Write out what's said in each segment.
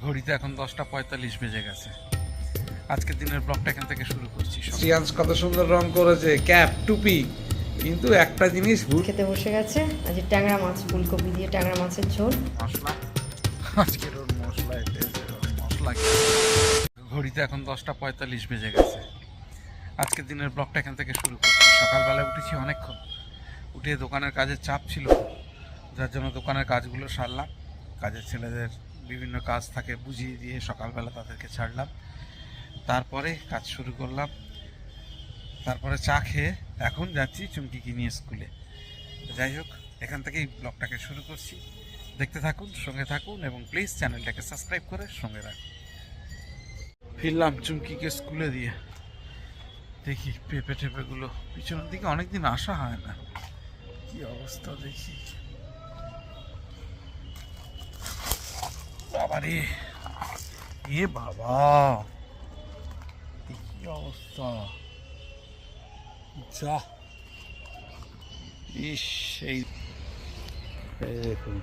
ঘড়িতে এখন 10:45 বেজে গেছে। আজকের দিনের ব্লগটা এখান থেকে শুরু করছি। শ্রিয়াংশ কত সুন্দর রং করেছে, ক্যাপ টুপি, কিন্তু একটা জিনিস ভুল। খেতে বসে গেছে আজ ট্যাংরা মাছ, ফুলকপি দিয়ে ট্যাংরা মাছের ঝোল। মশলা আজকের ওর মশলা মশলা ঘড়িতে এখন 10:45 বেজে গেছে। আজকের দিনের ব্লগটা এখান থেকে শুরু করছি। সকালবেলায় উঠেছি অনেকক্ষণ, উঠে দোকানের কাজের চাপ ছিল, যার জন্য দোকানের কাজগুলো সারলাম। কাজের ছেলেদের বিভিন্ন কাজ থাকে বুঝিয়ে দিয়ে সকালবেলা তাদেরকে ছাড়লাম, তারপরে কাজ শুরু করলাম। তারপরে চা খেয়ে এখন যাচ্ছি চুমকিকে নিয়ে স্কুলে। যাই হোক, এখান থেকেই ব্লগটাকে শুরু করছি। দেখতে থাকুন, সঙ্গে থাকুন এবং প্লিজ চ্যানেলটাকে সাবস্ক্রাইব করে সঙ্গে রাখুন। ফিরলাম চুমকিকে স্কুলে দিয়ে। দেখি পেঁপে টেপেগুলো পিছনের দিকে অনেকদিন আসা হয় না, কি অবস্থা দেখি। বাবারে, এ বাবা, কি অবস্থা! যা ইস, এই দেখুন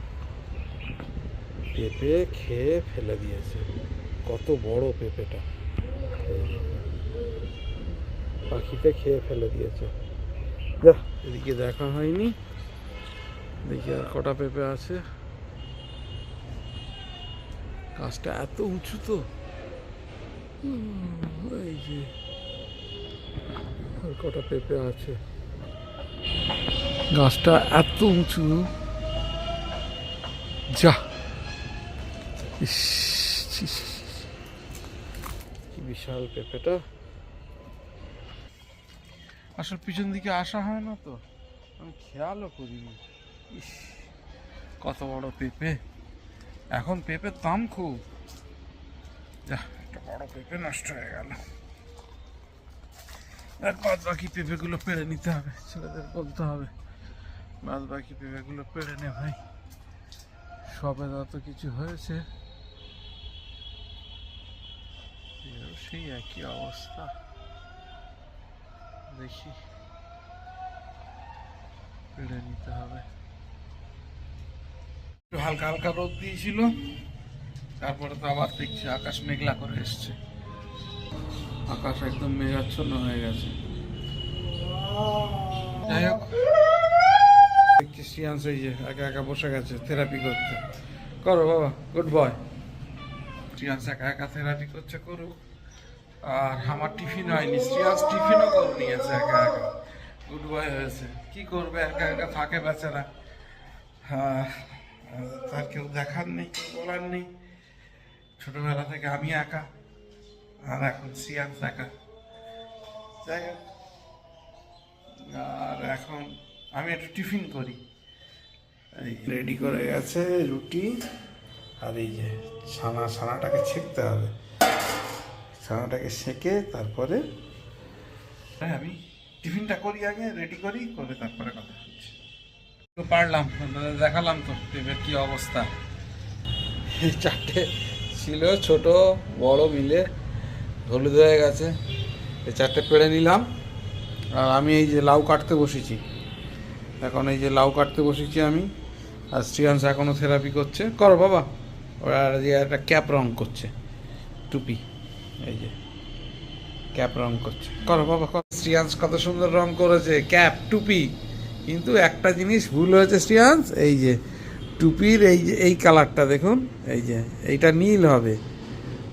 পেঁপে খেয়ে ফেলে দিয়েছে। কত বড় পেঁপেটা, পাখিতে খেয়ে ফেলে দিয়েছে। যা, এদিকে দেখা হয়নি, দেখি আর কটা পেঁপে আছে। গাছটা এত উঁচু তো, এই যে আর কটা পেঁপে আছে। গাছটা এত উঁচু, যা ইস, কি বিশাল পেঁপেটা। আসলে পিছন দিকে আসা হয় না তো, আমি খেয়ালও করিনি। ইস, কত বড় পেঁপে! এখন পেঁপের দাম খুব। যা, একটা বড় পেঁপে নষ্ট হয়ে গেল। আর বাদ বাকি পেঁপেগুলো পেড়ে নিতে হবে, ছেলেদের বলতে হবে বাদ বাকি পেঁপেগুলো পেড়ে নে ভাই। সবে যত কিছু হয়েছে সেই একই অবস্থা। দেখি, পেড়ে নিতে হবে। একটু হালকা হালকা রোদ দিয়েছিল, তারপরে তো আবার দেখছি আকাশ মেঘলা করে এসছে। আকাশ একদম মেঘাচ্ছন্ন হয়ে গেছে। যাই হোক, দেখছি শ্রিয়াংশ এই যে একা একা বসে গেছে থেরাপি করতে। করো বাবা, গুড বয়। শ্রিয়াংশ একা একা থেরাপি করছে, করুক। আর আমার টিফিন হয়নি, শ্রিয়াংশ টিফিনও করে নিয়েছে একা একা। গুড বয় হয়েছে। কি করবে, একা একা থাকে বেচারা। হ্যাঁ, তার কেউ দেখার নেই, কেউ বলার নেই। ছোটবেলা থেকে আমি একা, আর এখন শ্রিয়াংশ একা। যাই হোক, আর এখন আমি একটু টিফিন করি। এই রেডি করে গেছে রুটি, আর এই যে ছানাটাকে ছেঁকতে হবে। ছানাটাকে সেঁকে তারপরে আমি টিফিনটা করি, আগে রেডি করি, করে তারপরে কথা হচ্ছে। তো পারলাম, দেখালাম তো পেঁপের কি অবস্থা। এই চারটে ছিল, ছোট বড় মিলে হলুদ হয়ে গেছে। এই চারটে পেড়ে নিলাম। আর আমি এই যে লাউ কাটতে বসেছি, এখন এই যে লাউ কাটতে বসেছি আমি। আর শ্রিয়াংশ এখনও থেরাপি করছে। করো বাবা। ওরা যে একটা ক্যাপ রং করছে, টুপি, এই যে ক্যাপ রং করছে। করো বাবা, করো। শ্রিয়াংশ কত সুন্দর রং করেছে, ক্যাপ টুপি, কিন্তু একটা জিনিস ভুল হয়েছে শ্রিয়াংশ। এই যে টুপির এই যে এই কালারটা দেখুন, এই যে এইটা নীল হবে,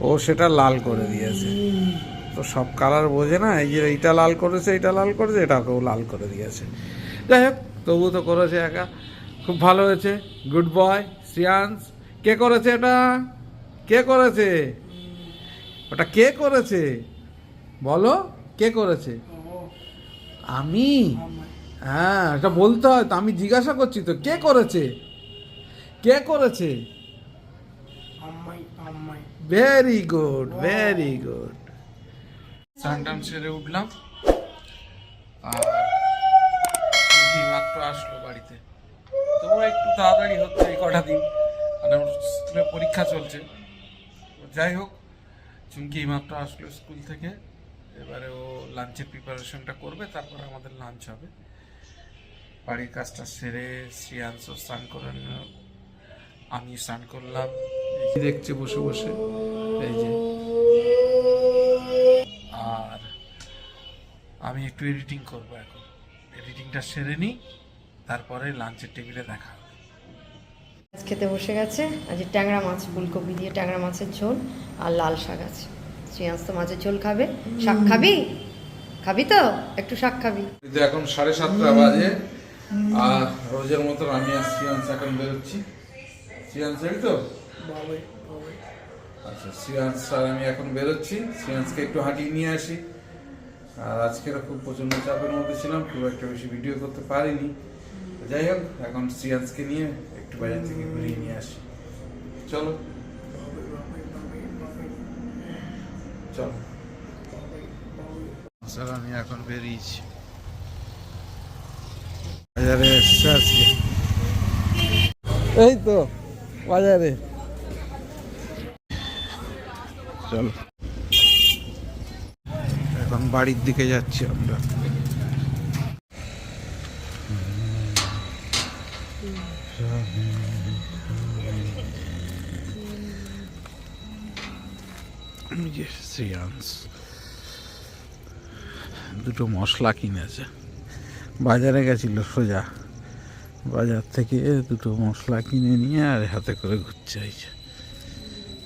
ও সেটা লাল করে দিয়েছে। তো সব কালার বোঝে না, এই যে এইটা লাল করেছে, এইটা লাল করেছে, এটাকেও লাল করে দিয়েছে। যাই হোক, তবু তো করেছে একা, খুব ভালো হয়েছে। Good boy Shriyansh. কে করেছে এটা? কে করেছে ওটা? কে করেছে বলো, কে করেছে? আমি? হ্যাঁ, এটা বলতে হয় তো, আমি জিজ্ঞাসা করছি তো, কে করেছে? কে করেছে? Very good, very good. স্নান টান সেরে উঠলাম, আর মাত্র আসলো বাড়িতে। তবু একটু তাড়াতাড়ি হচ্ছে এই কটা দিন, মানে ওর স্কুলে পরীক্ষা চলছে। যাই হোক, চুমকি মাত্র আসলো স্কুল থেকে। এবারে ও লাঞ্চের প্রিপারেশনটা করবে, তারপরে আমাদের লাঞ্চ হবে। বাড়ির কাজটা সেরে শ্রিয়াংশ স্নান করে নিল, আমি স্নান করলাম। এই কি দেখছে বসে বসে, এই যে। আর আমি একটু এডিটিং করব এখন, এডিটিংটা সেরে নিই, তারপরে লাঞ্চের টেবিলে দেখা হবে। আজ খেতে বসে গেছে। আজ ট্যাংরা মাছ, ফুলকপি দিয়ে ট্যাংরা মাছের ঝোল আর লাল শাক আছে। শ্রেয়াংশ তো মাছের ঝোল খাবে। শাক খাবি? খাবি তো? একটু শাক খাবি? কিন্তু এখন 7:30 বাজে, আর রোজের মতন আমি আর শ্রেয়াংশ এখন বেরোচ্ছি। শ্রেয়াংশ এই তো, আচ্ছা শ্রেয়াংশ আর আমি এখন বেরোচ্ছি। শ্রেয়াংশকে একটু হাঁটিয়ে নিয়ে আসি। আর আজকেরও খুব প্রচণ্ড চাপের মধ্যে ছিলাম, খুব একটা বেশি ভিডিও করতে পারিনি। যাই হোক, এখন শ্রেয়াংশকে নিয়ে একটু বাজার থেকে ঘুরিয়ে নিয়ে আসি। চলো চলো। স্যার আমি এখন বেরিয়েছি, বাজারে এসছে আজকে। এই তো বাজারে, চলো এখন বাড়ির দিকে যাচ্ছি আমরা। শ্রেয়াংশ দুটো মশলা কিনেছে, বাজারে গেছিল সোজা, বাজার থেকে দুটো মশলা কিনে নিয়ে আর হাতে করে ঘুরছে। এই যে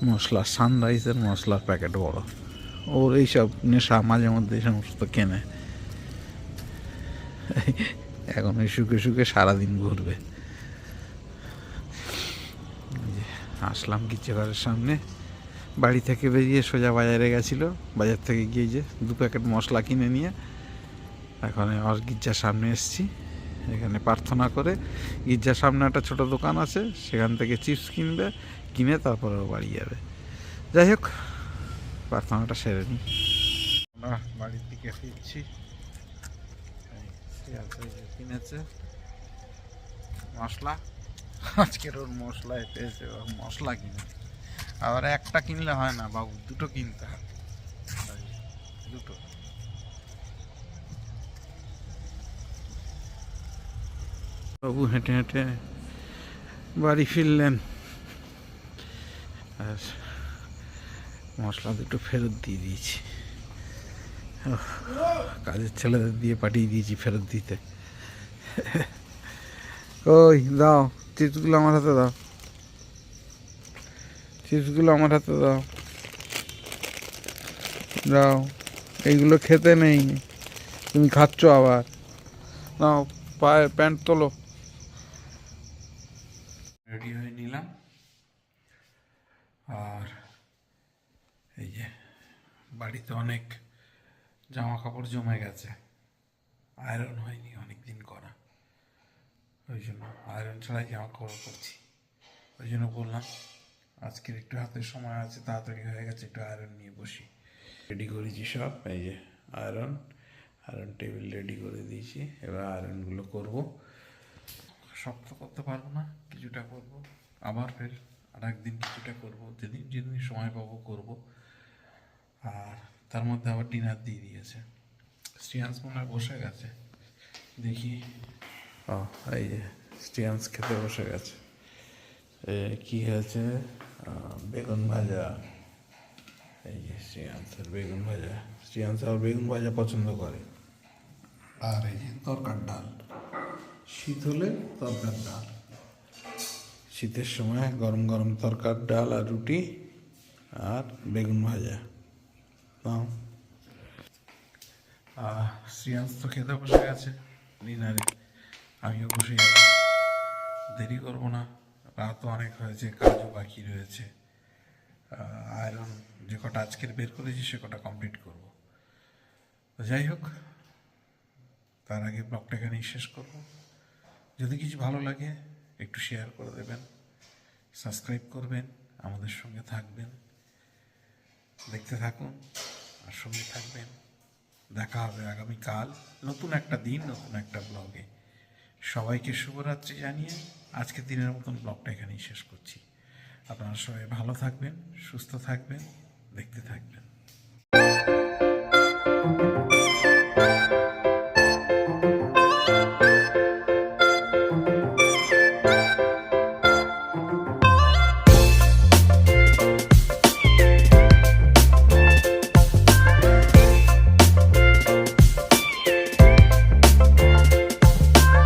মশলা, সানরাইজের মশলার প্যাকেট বড়। ওর এইসব নেশা, মাঝে মধ্যে এই সমস্ত কেনে। এখন ওই শুকে শুকে সারাদিন ঘুরবে। আসলাম গির্জাঘরের সামনে, বাড়ি থেকে বেরিয়ে সোজা বাজারে গেছিল, বাজার থেকে গিয়ে যে 2 প্যাকেট মশলা কিনে নিয়ে এখন আর গির্জার সামনে এসেছি। এখানে প্রার্থনা করে, গির্জার সামনে একটা ছোটো দোকান আছে, সেখান থেকে চিপস কিনবে, কিনে তারপরে ও বাড়ি যাবে। যাই হোক, প্রার্থনাটা সেরে নিই। আমরা বাড়ির দিকে ফিরছি। কিনেছে মশলা, আজকের ওর মশলায় পেয়েছে, মশলা কিনে। আবার একটা কিনলে হয় না বাবু, দুটো কিনতে হয়, দুটো। বাবু হেঁটে হেঁটে বাড়ি ফিরলেন, আর মশলা দুটো ফেরত দিয়ে দিয়েছি। কাজের ছেলেদের দিয়ে পাঠিয়ে দিয়েছি ফেরত দিতে। ওই দাও চিপসগুলো আমার হাতে দাও, চিপসগুলো আমার হাতে দাও, দাও। এইগুলো খেতে নেই, তুমি খাচ্ছ আবার। নাও, পায়ে প্যান্ট তোলো। রেডি হয়ে নিলাম, আর এই যে বাড়িতে অনেক জামা কাপড় জমে গেছে, আয়রন হয়নি অনেক দিন করা, ওই জন্য আয়রন ছাড়াই জামা কাপড় করছি। ওই জন্য বললাম আজকের একটু হাতে সময় আছে, তাড়াতাড়ি হয়ে গেছে, একটু আয়রন নিয়ে বসি। রেডি করেছি সব, এই যে আয়রন টেবিল রেডি করে দিয়েছি। এবার আয়রনগুলো করব, সব তো করতে পারবো না, কিছুটা করব, আবার ফের আর একদিন কিছুটা করব, যেদিন যেদিন সময় পাবো করব। আর তার মধ্যে আবার ডিনার দিয়ে দিয়েছে। শ্রেয়াংশ মনে হয় বসে গেছে, দেখি। ও এই যে শ্রেয়াংশ খেতে বসে গেছে। কি হয়েছে? বেগুন ভাজা। এই যে শ্রেয়াংশের বেগুন ভাজা, শ্রেয়াংশ আর বেগুন ভাজা পছন্দ করে। আর এই যে তরকার ডাল, শীত হলে তরকার ডাল, শীতের সময় গরম গরম তরকার ডাল আর রুটি আর বেগুন ভাজা। শ্রেয়াংশ তো খেতে বসে গেছে ডিনারে, আমিও বসে যাব, দেরি করবো না, রাতও অনেক হয়েছে, কাজও বাকি রয়েছে। আয়রন যে কটা আজকের বের করেছি সে কটা কমপ্লিট করব। তো যাই হোক, তার আগে ব্লগটা এখানেই শেষ করব। যদি কিছু ভালো লাগে একটু শেয়ার করে দেবেন, সাবস্ক্রাইব করবেন, আমাদের সঙ্গে থাকবেন, দেখতে থাকুন আর সঙ্গে থাকবেন। দেখা হবে আগামীকাল নতুন একটা দিন, নতুন একটা ব্লগে। সবাইকে শুভরাত্রি জানিয়ে আজকের দিনের মতন ব্লগটা এখানেই শেষ করছি। আপনারা সবাই ভালো থাকবেন, সুস্থ থাকবেন, দেখতে থাকবেন।